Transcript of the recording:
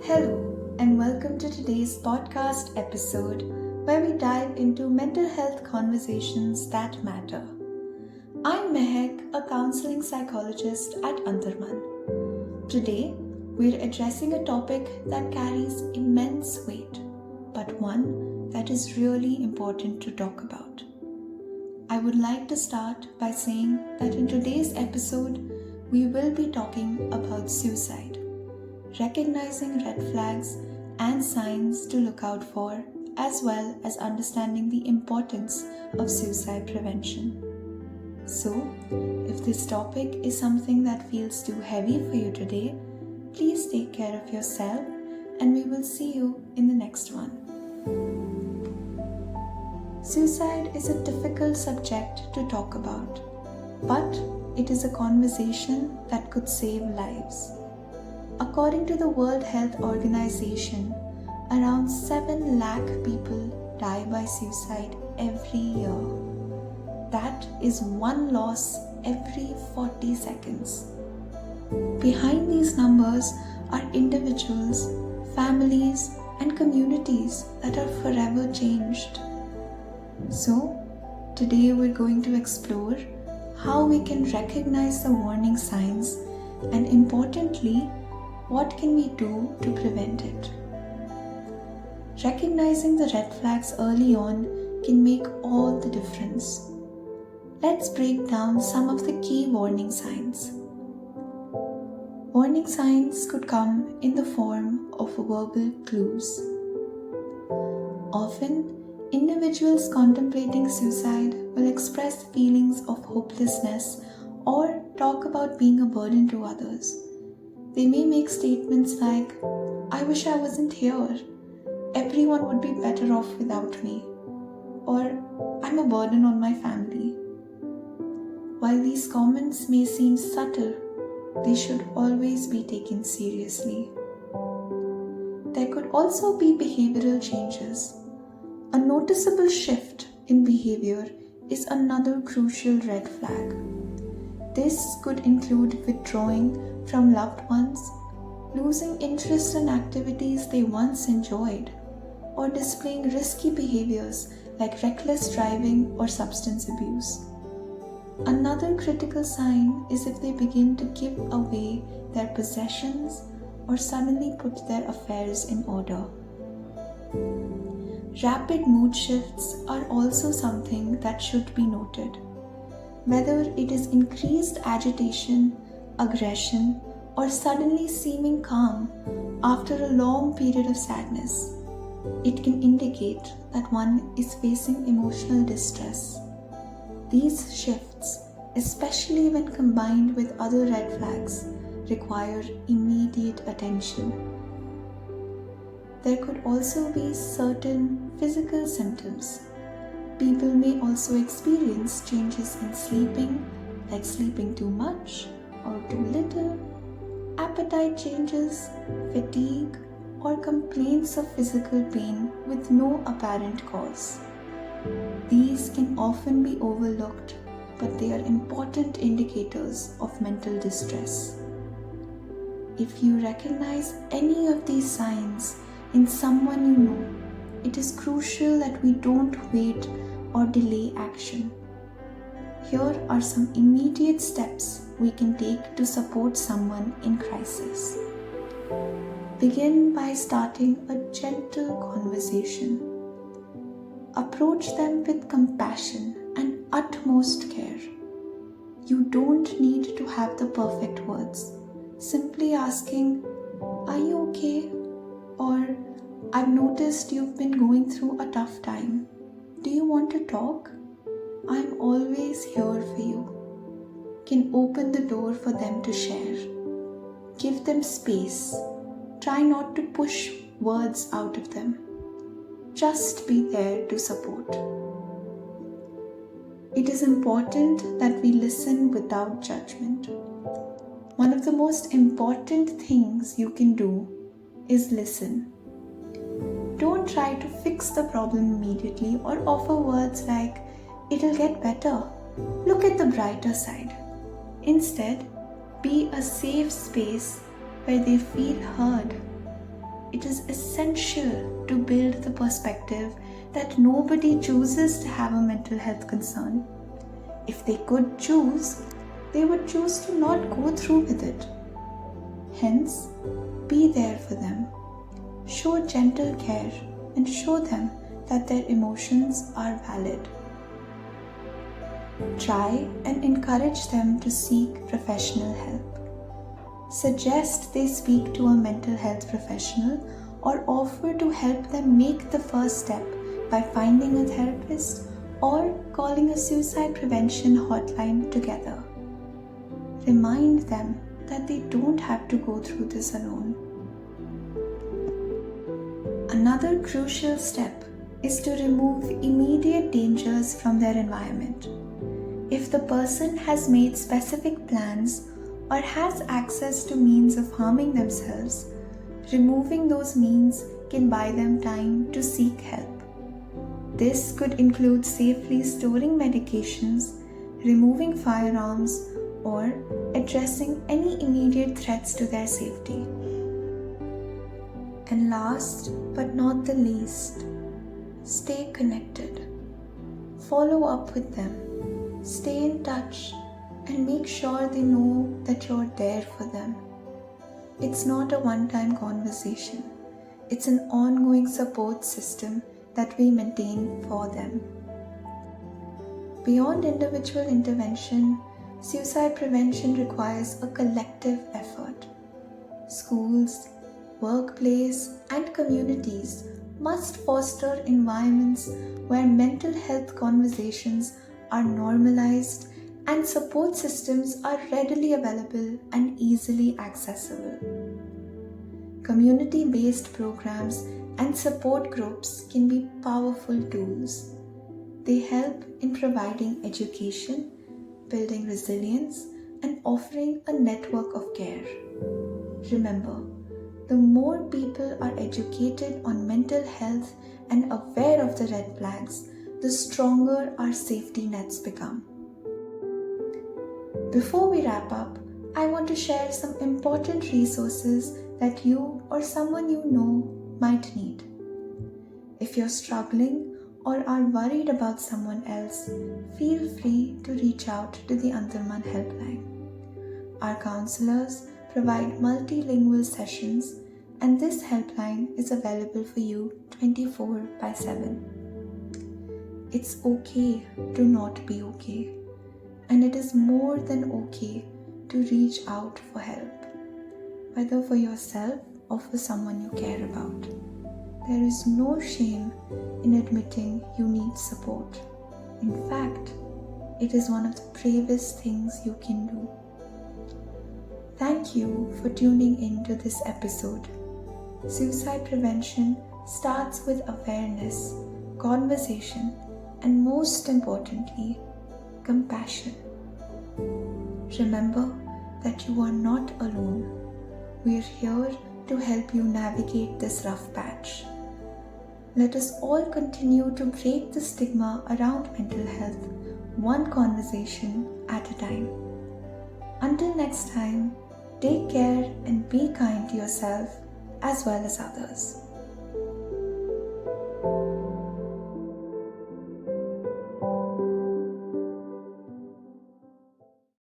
Hello, and welcome to today's podcast episode where we dive into mental health conversations that matter. I'm Mehak, a counseling psychologist at Antarmanh. Today, we're addressing a topic that carries immense weight, but one that is really important to talk about. I would like to start by saying that in today's episode, we will be talking about suicide, recognizing red flags and signs to look out for, as well as understanding the importance of suicide prevention. So, if this topic is something that feels too heavy for you today, please take care of yourself and we will see you in the next one. Suicide is a difficult subject to talk about, but it is a conversation that could save lives. According to the World Health Organization, around 7 lakh people die by suicide every year. That is one loss every 40 seconds. Behind these numbers are individuals, families, and communities that are forever changed. So, today we're going to explore how we can recognize the warning signs and, importantly, what can we do to prevent it? Recognizing the red flags early on can make all the difference. Let's break down some of the key warning signs. Warning signs could come in the form of verbal clues. Often, individuals contemplating suicide will express feelings of hopelessness or talk about being a burden to others. They may make statements like, "I wish I wasn't here. Everyone would be better off without me." Or, "I'm a burden on my family." While these comments may seem subtle, they should always be taken seriously. There could also be behavioral changes. A noticeable shift in behavior is another crucial red flag. This could include withdrawing from loved ones, losing interest in activities they once enjoyed, or displaying risky behaviors like reckless driving or substance abuse. Another critical sign is if they begin to give away their possessions or suddenly put their affairs in order. Rapid mood shifts are also something that should be noted. Whether it is increased agitation, aggression, or suddenly seeming calm after a long period of sadness, it can indicate that one is facing emotional distress. These shifts, especially when combined with other red flags, require immediate attention. There could also be certain physical symptoms. People may also experience changes in sleeping, like sleeping too much or too little, appetite changes, fatigue, or complaints of physical pain with no apparent cause. These can often be overlooked, but they are important indicators of mental distress. If you recognize any of these signs in someone you know, it is crucial that we don't wait or delay action. Here are some immediate steps we can take to support someone in crisis. Begin by starting a gentle conversation. Approach them with compassion and utmost care. You don't need to have the perfect words. Simply asking, "Are you okay?" or "I've noticed you've been going through a tough time. Do you want to talk? I'm always here for you," can open the door for them to share. Give them space. Try not to push words out of them. Just be there to support. It is important that we listen without judgment. One of the most important things you can do is listen. Don't try to fix the problem immediately or offer words like, "It'll get better. Look at the brighter side." Instead, be a safe space where they feel heard. it is essential to build the perspective that nobody chooses to have a mental health concern. If they could choose, they would choose to not go through with it. Hence, be there for them. Show gentle care and show them that their emotions are valid. Try and encourage them to seek professional help. Suggest they speak to a mental health professional or offer to help them make the first step by finding a therapist or calling a suicide prevention hotline together. Remind them that they don't have to go through this alone. Another crucial step is to remove immediate dangers from their environment. If the person has made specific plans or has access to means of harming themselves, removing those means can buy them time to seek help. This could include safely storing medications, removing firearms, or addressing any immediate threats to their safety. And last but not the least, stay connected. Follow up with them. Stay in touch and make sure they know that you're there for them. It's not a one-time conversation. It's an ongoing support system that we maintain for them. Beyond individual intervention, suicide prevention requires a collective effort. Schools, workplace, and communities must foster environments where mental health conversations are normalized and support systems are readily available and easily accessible. Community-based programs and support groups can be powerful tools. They help in providing education, building resilience, and offering a network of care. Remember, the more people are educated on mental health and aware of the red flags, the stronger our safety nets become. Before we wrap up, I want to share some important resources that you or someone you know might need. If you're struggling or are worried about someone else, feel free to reach out to the Antarmanh helpline. Our counselors provide multilingual sessions, and this helpline is available for you 24/7. It's okay to not be okay, and it is more than okay to reach out for help, whether for yourself or for someone you care about. There is no shame in admitting you need support. In fact, it is one of the bravest things you can do. Thank you for tuning in to this episode. Suicide prevention starts with awareness, conversation, and most importantly, compassion. Remember that you are not alone. We are here to help you navigate this rough patch. Let us all continue to break the stigma around mental health, one conversation at a time. Until next time, take care and be kind to yourself as well as others.